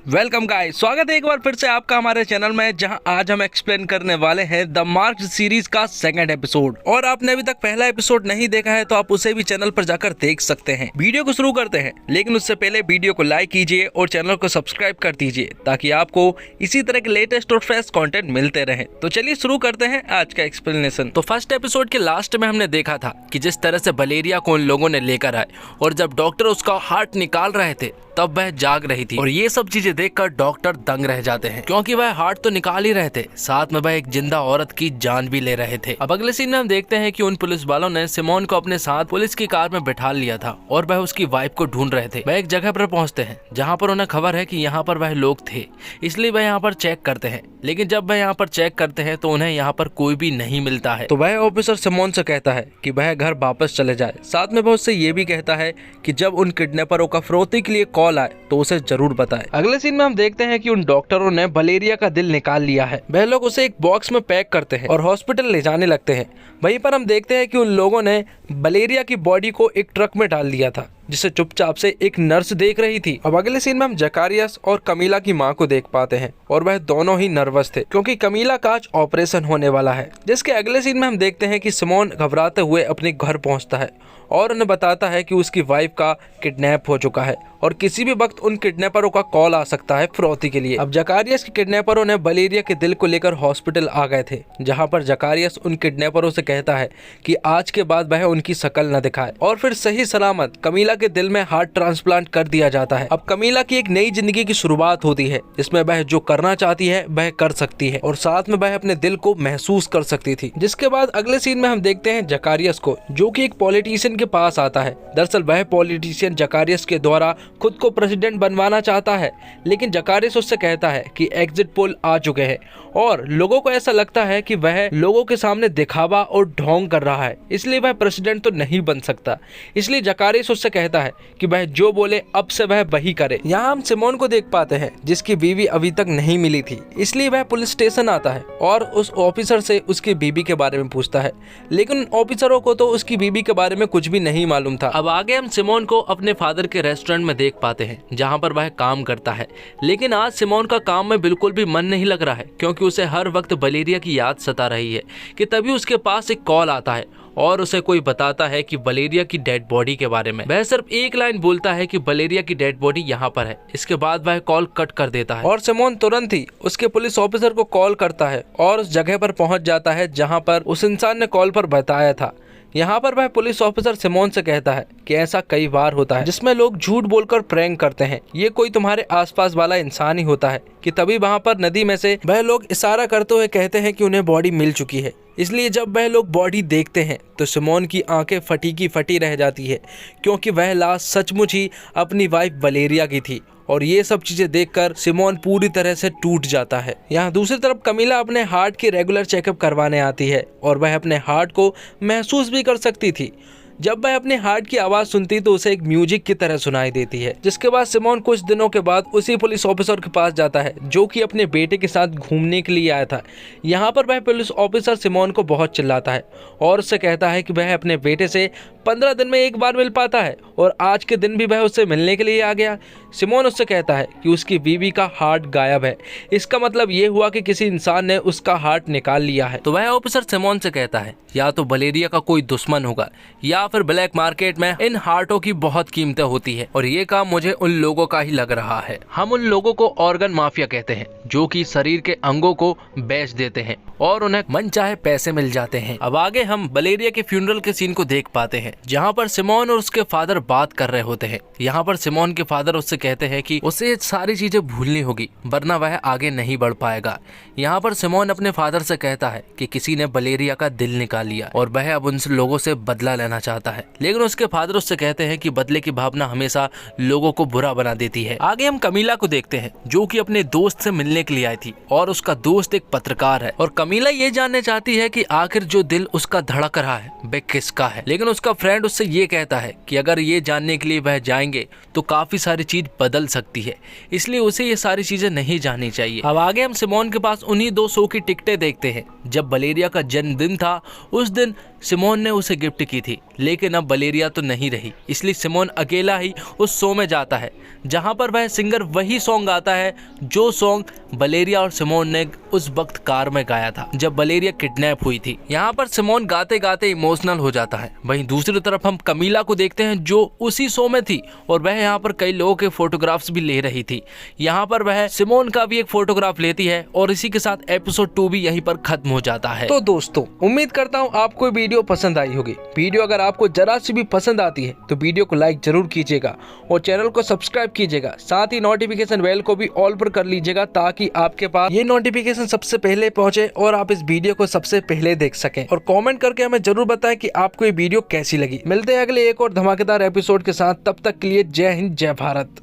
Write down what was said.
Welcome guys, स्वागत है एक बार फिर से आपका हमारे चैनल में, जहां आज हम एक्सप्लेन करने वाले हैं द मार्क्ड सीरीज का सेकंड एपिसोड। और आपने अभी तक पहला एपिसोड नहीं देखा है तो आप उसे भी चैनल पर जाकर देख सकते हैं। वीडियो को शुरू करते हैं, लेकिन उससे पहले वीडियो को लाइक कीजिए और चैनल को सब्सक्राइब कर दीजिए ताकि आपको इसी तरह के लेटेस्ट और फ्रेश कंटेंट मिलते रहे। तो चलिए शुरू करते हैं आज का एक्सप्लेनेशन। तो फर्स्ट एपिसोड के लास्ट में हमने देखा था कि जिस तरह से वलेरिया को उन लोगों ने लेकर आए और जब डॉक्टर उसका हार्ट निकाल रहे थे तब वह जाग रही थी। और ये सब चीजें देखकर डॉक्टर दंग रह जाते हैं, क्योंकि वह हार्ट तो निकाल ही रहे थे, साथ में वह एक जिंदा औरत की जान भी ले रहे थे। अब अगले सीन में हम देखते हैं कि उन पुलिस वालों ने सिमोन को अपने साथ पुलिस की कार में बिठा लिया था और वह उसकी वाइफ को ढूंढ रहे थे। वह एक जगह पर पहुंचते हैं जहां पर उन्हें खबर है कि यहाँ पर वह लोग थे, इसलिए वह यहाँ पर चेक करते हैं। लेकिन जब वह यहाँ पर चेक करते हैं तो उन्हें यहाँ पर कोई भी नहीं मिलता है। तो वह ऑफिसर सिमोन से कहता है कि वह घर वापस चले जाए। साथ में वह उससे ये भी कहता है कि जब उन किडनैपरों का फिरौती के लिए कॉल आए तो उसे जरूर बताए। अगले सीन में हम देखते हैं कि उन डॉक्टरों ने वलेरिया का दिल निकाल लिया है। वह लोग उसे एक बॉक्स में पैक करते हैं और हॉस्पिटल ले जाने लगते हैं। वहीं पर हम देखते हैं कि उन लोगों ने वलेरिया की बॉडी को एक ट्रक में डाल दिया था, जिसे चुपचाप से एक नर्स देख रही थी। अब अगले सीन में हम जकारियस और कमीला की मां को देख पाते हैं और वह दोनों ही नर्वस थे क्योंकि कमीला का आज ऑपरेशन होने वाला है। जिसके अगले सीन में हम देखते हैं कि सिमोन घबराते हुए अपने घर पहुंचता है और उन्हें बताता है कि उसकी वाइफ का किडनैप हो चुका है और किसी भी वक्त उन किडनैपरों का कॉल आ सकता है फिरौती के लिए। अब जकारियस के किडनैपरों ने वलेरिया के दिल को लेकर हॉस्पिटल आ गए थे, जहां पर जकारियस उन किडनैपरों से कहता है कि आज के बाद वह उनकी शक्ल न दिखाए और फिर सही सलामत कमीला के दिल में हार्ट ट्रांसप्लांट कर दिया जाता है। अब कमीला की एक नई जिंदगी की शुरुआत होती है, जिसमें वह जो करना चाहती है वह कर सकती है और साथ में वह अपने दिल को महसूस कर सकती थी। जिसके बाद अगले सीन में हम देखते हैं जकारियस को, जो कि एक पॉलिटिशियन के पास आता है। दरअसल वह पॉलिटिशियन जकारियस के द्वारा खुद को प्रेसिडेंट बनवाना चाहता है, लेकिन जकारियस उससे कहता है कि एग्जिट पोल आ चुके हैं और लोगों को ऐसा लगता है कि वह लोगों के सामने दिखावा और ढोंग कर रहा है, इसलिए वह प्रेसिडेंट तो नहीं बन सकता। इसलिए जकारियस उससे कहता है कि वह जो बोले अब से वह वही करे। यहाँ हम सिमोन को देख पाते हैं, जिसकी बीवी अभी तक नहीं मिली थी, इसलिए वह पुलिस स्टेशन आता है और उस ऑफिसर से उसकी बीवी के बारे में पूछता है। लेकिन ऑफिसरों को तो उसकी बीवी के बारे में कुछ भी नहीं मालूम था। अब आगे हम सिमोन को अपने फादर के रेस्टोरेंट में देख पाते हैं, जहाँ पर वह काम करता है। लेकिन आज सिमोन का काम में बिल्कुल भी मन नहीं लग रहा है, क्योंकि उसे हर वक्त वलेरिया की याद सता रही है। कि तभी उसके पास एक कॉल आता है और उसे कोई बताता है कि वलेरिया की डेड बॉडी के बारे में। वह सिर्फ एक लाइन बोलता है कि वलेरिया की डेड बॉडी यहाँ पर है। इसके बाद वह कॉल कट कर देता है और सिमोन तुरंत ही उसके पुलिस ऑफिसर को कॉल करता है और उस जगह पर पहुंच जाता है जहां पर उस इंसान ने कॉल पर बताया था। यहाँ पर वह पुलिस ऑफिसर सिमोन से कहता है कि ऐसा कई बार होता है जिसमें लोग झूठ बोलकर प्रैंक करते हैं। ये कोई तुम्हारे आसपास वाला इंसान ही होता है। कि तभी वहाँ पर नदी में से वह लोग इशारा करते हुए कहते हैं कि उन्हें बॉडी मिल चुकी है। इसलिए जब वह लोग बॉडी देखते हैं तो सिमोन की आंखें फटी की फटी रह जाती है, क्योंकि वह लाश सचमुच ही अपनी वाइफ वलेरिया की थी। और ये सब चीजें देखकर सिमोन पूरी तरह से टूट जाता है। यहाँ दूसरी तरफ कमीला अपने हार्ट की रेगुलर चेकअप करवाने आती है और वह अपने हार्ट को महसूस भी कर सकती थी। जब वह अपने हार्ट की आवाज सुनती तो उसे एक म्यूजिक की तरह सुनाई देती है। जिसके बाद सिमोन कुछ दिनों के बाद उसी पुलिस ऑफिसर के पास जाता है, जो कि अपने बेटे के साथ घूमने के लिए आया था। यहाँ पर वह पुलिस ऑफिसर सिमोन को बहुत चिल्लाता है और उससे कहता है कि वह अपने बेटे से 15 दिन में एक बार मिल पाता है और आज के दिन भी वह उससे मिलने के लिए आ गया। सिमोन उससे कहता है कि उसकी बीवी का हार्ट गायब है। इसका मतलब ये हुआ कि किसी इंसान ने उसका हार्ट निकाल लिया है। तो वह ऑफिसर सिमोन से कहता है या तो वलेरिया का कोई दुश्मन होगा या फिर ब्लैक मार्केट में इन हार्टों की बहुत कीमतें होती है और ये काम मुझे उन लोगों का ही लग रहा है। हम उन लोगों को ऑर्गन माफिया कहते हैं, जो कि शरीर के अंगों को बेच देते हैं और उन्हें मनचाहे पैसे मिल जाते हैं। अब आगे हम वलेरिया के फ्यूनरल के सीन को देख पाते हैं, जहाँ पर सिमोन और उसके फादर बात कर रहे होते हैं। यहाँ पर सिमोन के फादर उससे कहते हैं कि उसे सारी चीजें भूलनी होगी, वरना वह आगे नहीं बढ़ पाएगा। यहाँ पर सिमोन अपने फादर से कहता है कि किसी ने वलेरिया का दिल निकाल लिया और वह अब उन लोगों से बदला लेना चाहता है। लेकिन उसके फादर उससे कहते हैं कि बदले की भावना हमेशा लोगों को बुरा बना देती है। आगे हम कमीला को देखते हैं, जो कि अपने दोस्त से मिलने के लिए आई थी और उसका दोस्त एक पत्रकार है और कमीला ये जानने चाहती है कि आखिर जो दिल उसका धड़क रहा है वह किसका है, लेकिन उसका फ्रेंड उससे ये कहता है कि अगर ये जानने के लिए वह जाएंगे तो काफी सारी चीज बदल सकती है, इसलिए उसे ये सारी चीजें नहीं जाननी चाहिए। अब आगे हम सिमोन के पास उन्हीं 2 शो की टिकटें देखते हैं। जब वलेरिया का जन्मदिन था उस दिन सिमोन ने उसे गिफ्ट की थी, लेकिन अब वलेरिया तो नहीं रही, इसलिए सिमोन अकेला ही उस शो में जाता है जहां पर वह सिंगर वही सॉन्ग गाता है जो सॉन्ग वलेरिया और सिमोन ने उस वक्त कार में गाया था जब वलेरिया किडनैप हुई थी। यहाँ पर सिमोन गाते गाते इमोशनल हो जाता है। वहीं दूसरी तरफ हम कमीला को देखते हैं जो उसी शो में थी और वह यहाँ पर कई लोगों के फोटोग्राफ्स भी ले रही थी। यहाँ पर वह सिमोन का भी एक फोटोग्राफ लेती है और इसी के साथ एपिसोड 2 भी यहीं पर खत्म हो जाता है। तो दोस्तों, उम्मीद करता हूँ आपको वीडियो पसंद आई होगी। वीडियो अगर आपको जरा सी भी पसंद आती है तो वीडियो को लाइक जरूर कीजिएगा और चैनल को सब्सक्राइब कीजिएगा। साथ ही नोटिफिकेशन बेल को भी ऑल पर कर लीजिएगा ताकि आपके पास ये नोटिफिकेशन सबसे पहले पहुंचे और आप इस वीडियो को सबसे पहले देख सकें। और कमेंट करके हमें जरूर बताएं कि आपको ये वीडियो कैसी लगी। मिलते हैं अगले एक और धमाकेदार एपिसोड के साथ, तब तक के लिए जय हिंद जय भारत।